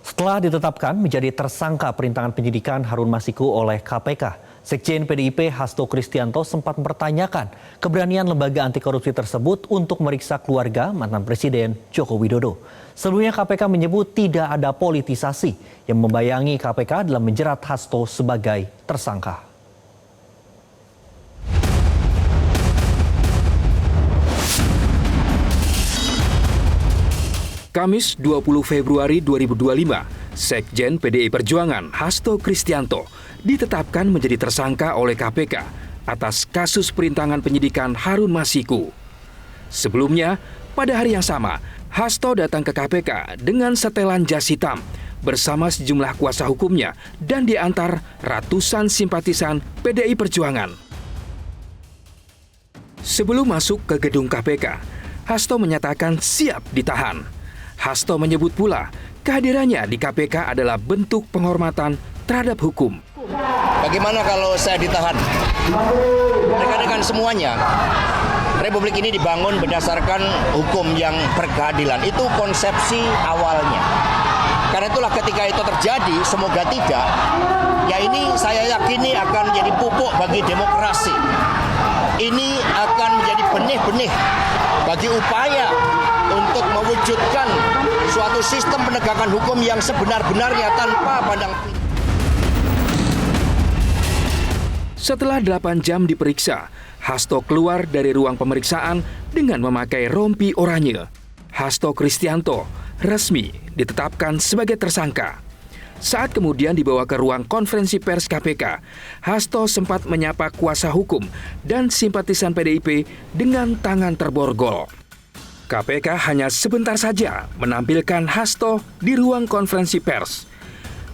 Setelah ditetapkan menjadi tersangka perintangan penyidikan Harun Masiku oleh KPK, Sekjen PDIP Hasto Kristianto sempat mempertanyakan keberanian lembaga anti korupsi tersebut untuk meriksa keluarga mantan Presiden Joko Widodo. Sebelumnya KPK menyebut tidak ada politisasi yang membayangi KPK dalam menjerat Hasto sebagai tersangka. Kamis 20 Februari 2025, Sekjen PDI Perjuangan Hasto Kristianto ditetapkan menjadi tersangka oleh KPK atas kasus perintangan penyidikan Harun Masiku. Sebelumnya, pada hari yang sama, Hasto datang ke KPK dengan setelan jas hitam bersama sejumlah kuasa hukumnya dan diantar ratusan simpatisan PDI Perjuangan. Sebelum masuk ke gedung KPK, Hasto menyatakan siap ditahan. Hasto menyebut pula kehadirannya di KPK adalah bentuk penghormatan terhadap hukum. Bagaimana kalau saya ditahan? Rekan-rekan semuanya, Republik ini dibangun berdasarkan hukum yang berkeadilan. Itu konsepsi awalnya. Karena itulah ketika itu terjadi, semoga tidak, ya ini saya yakini akan menjadi pupuk bagi demokrasi. Ini akan menjadi benih-benih bagi upaya untuk mewujudkan suatu sistem penegakan hukum yang sebenar-benarnya tanpa pandang bulu. Setelah 8 jam diperiksa, Hasto keluar dari ruang pemeriksaan dengan memakai rompi oranye. Hasto Kristianto resmi ditetapkan sebagai tersangka. Saat kemudian dibawa ke ruang konferensi pers KPK, Hasto sempat menyapa kuasa hukum dan simpatisan PDIP dengan tangan terborgol. KPK hanya sebentar saja menampilkan Hasto di ruang konferensi pers.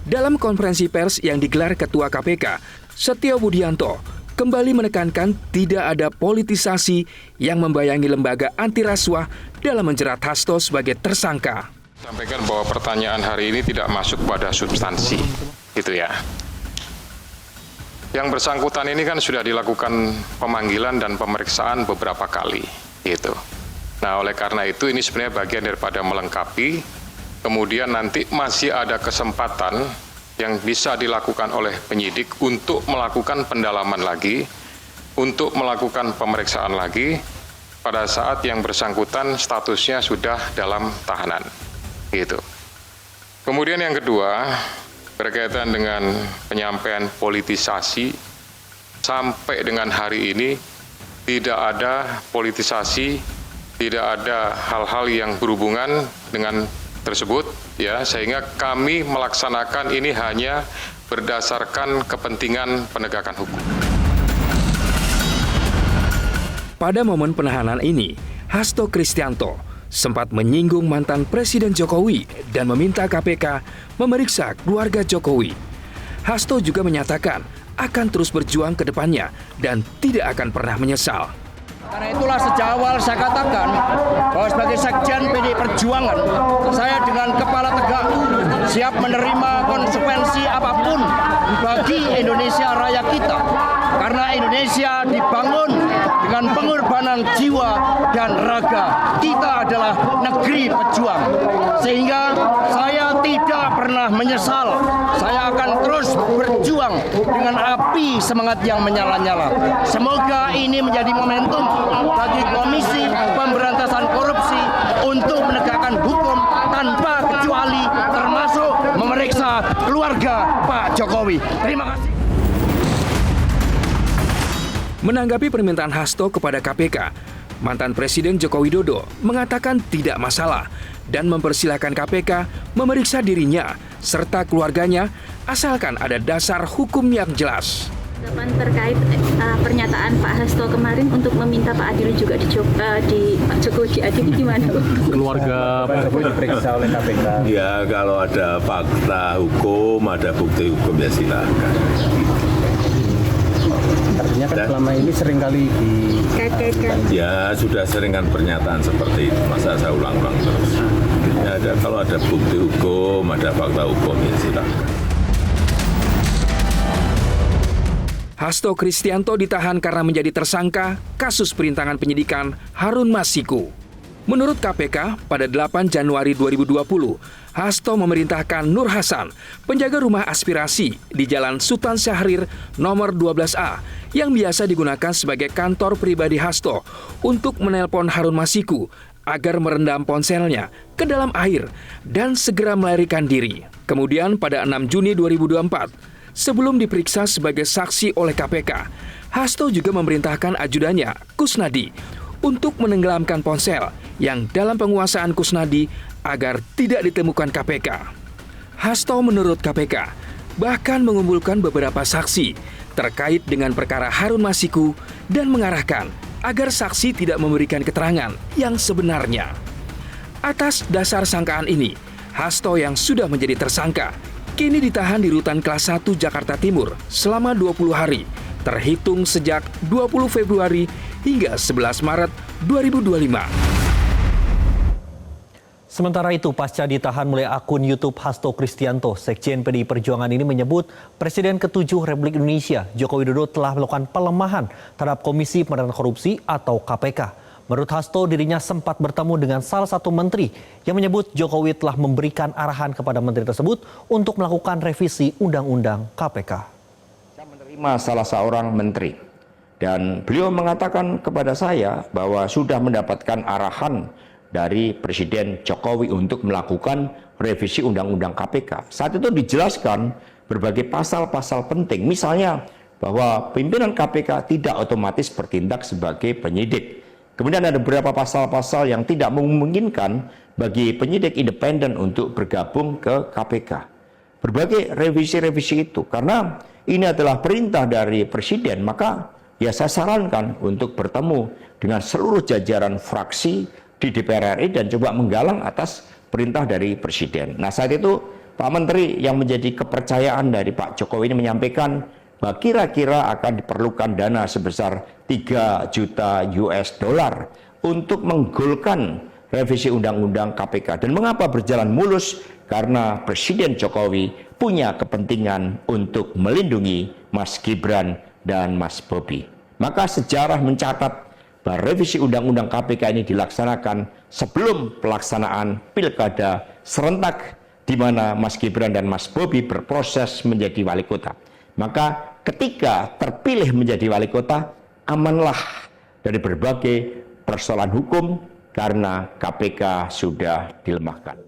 Dalam konferensi pers yang digelar Ketua KPK, Setio Budianto kembali menekankan tidak ada politisasi yang membayangi lembaga anti rasuah dalam menjerat Hasto sebagai tersangka. Sampaikan bahwa pertanyaan hari ini tidak masuk pada substansi, gitu ya. Yang bersangkutan ini kan sudah dilakukan pemanggilan dan pemeriksaan beberapa kali, gitu. Nah, oleh karena itu ini sebenarnya bagian daripada melengkapi, kemudian nanti masih ada kesempatan yang bisa dilakukan oleh penyidik untuk melakukan pendalaman lagi, untuk melakukan pemeriksaan lagi pada saat yang bersangkutan statusnya sudah dalam tahanan. Gitu. Kemudian yang kedua, berkaitan dengan penyampaian politisasi, sampai dengan hari ini tidak ada politisasi, tidak ada hal-hal yang berhubungan dengan tersebut, ya, sehingga kami melaksanakan ini hanya berdasarkan kepentingan penegakan hukum. Pada momen penahanan ini, Hasto Kristianto sempat menyinggung mantan Presiden Jokowi dan meminta KPK memeriksa keluarga Jokowi. Hasto juga menyatakan akan terus berjuang ke depannya dan tidak akan pernah menyesal. Karena itulah sejak awal saya katakan bahwa sebagai Sekjen PDI Perjuangan, saya dengan kepala tegak siap menerima konsekuensi apapun bagi Indonesia raya kita. Karena Indonesia dibangun dengan pengorbanan jiwa dan raga. Kita adalah negeri pejuang. Sehingga saya tidak pernah menyesal. Saya akan terus berjuang dengan api semangat yang menyala-nyala. Semoga ini menjadi momentum bagi Komisi Pemberantasan Korupsi untuk menegakkan hukum tanpa kecuali, termasuk memeriksa keluarga Pak Jokowi. Terima kasih. Menanggapi permintaan Hasto kepada KPK, mantan Presiden Joko Widodo mengatakan tidak masalah dan mempersilahkan KPK memeriksa dirinya serta keluarganya asalkan ada dasar hukum yang jelas. Terkait pernyataan Pak Hasto kemarin untuk meminta Pak Adil juga Pak Jokowi diadili gimana? Keluarga Pak Jokowi diperiksa oleh KPK. Ya, kalau ada fakta hukum, ada bukti hukum ya silakan. Artinya kan selama ini sering kali dikaitkan. Ya, sudah sering kan pernyataan seperti itu. Masa saya ulang-ulang terus. Ya, kalau ada bukti hukum, ada fakta hukum ya silakan. Hasto Kristianto ditahan karena menjadi tersangka kasus perintangan penyidikan Harun Masiku. Menurut KPK, pada 8 Januari 2020, Hasto memerintahkan Nur Hasan, penjaga rumah aspirasi di Jalan Sultan Syahrir nomor 12A, yang biasa digunakan sebagai kantor pribadi Hasto, untuk menelpon Harun Masiku agar merendam ponselnya ke dalam air dan segera melarikan diri. Kemudian pada 6 Juni 2024, sebelum diperiksa sebagai saksi oleh KPK, Hasto juga memerintahkan ajudannya, Kusnadi, untuk menenggelamkan ponsel yang dalam penguasaan Kusnadi agar tidak ditemukan KPK. Hasto menurut KPK bahkan mengumpulkan beberapa saksi terkait dengan perkara Harun Masiku dan mengarahkan agar saksi tidak memberikan keterangan yang sebenarnya. Atas dasar sangkaan ini, Hasto yang sudah menjadi tersangka kini ditahan di Rutan Kelas 1 Jakarta Timur selama 20 hari, terhitung sejak 20 Februari hingga 11 Maret 2025. Sementara itu, pasca ditahan melalui akun YouTube Hasto Kristianto, Sekjen PDI Perjuangan ini menyebut Presiden ke-7 Republik Indonesia, Joko Widodo, telah melakukan pelemahan terhadap Komisi Pemberantasan Korupsi atau KPK. Menurut Hasto, dirinya sempat bertemu dengan salah satu menteri yang menyebut Jokowi telah memberikan arahan kepada menteri tersebut untuk melakukan revisi Undang-Undang KPK. Saya menerima salah seorang menteri dan beliau mengatakan kepada saya bahwa sudah mendapatkan arahan dari Presiden Jokowi untuk melakukan revisi Undang-Undang KPK. Saat itu dijelaskan berbagai pasal-pasal penting, misalnya bahwa pimpinan KPK tidak otomatis bertindak sebagai penyidik. Kemudian ada beberapa pasal-pasal yang tidak memungkinkan bagi penyidik independen untuk bergabung ke KPK. Berbagai revisi-revisi itu, karena ini adalah perintah dari Presiden, maka ya saya sarankan untuk bertemu dengan seluruh jajaran fraksi di DPR RI dan coba menggalang atas perintah dari Presiden. Nah, saat itu Pak Menteri yang menjadi kepercayaan dari Pak Jokowi ini menyampaikan bahwa kira-kira akan diperlukan dana sebesar 3 juta US dollar untuk menggolkan revisi Undang-Undang KPK. Dan mengapa berjalan mulus? Karena Presiden Jokowi punya kepentingan untuk melindungi Mas Gibran dan Mas Bobi. Maka sejarah mencatat bahwa revisi Undang-Undang KPK ini dilaksanakan sebelum pelaksanaan Pilkada serentak di mana Mas Gibran dan Mas Bobi berproses menjadi wali kota. Maka ketika terpilih menjadi wali kota, amanlah dari berbagai persoalan hukum karena KPK sudah dilemahkan.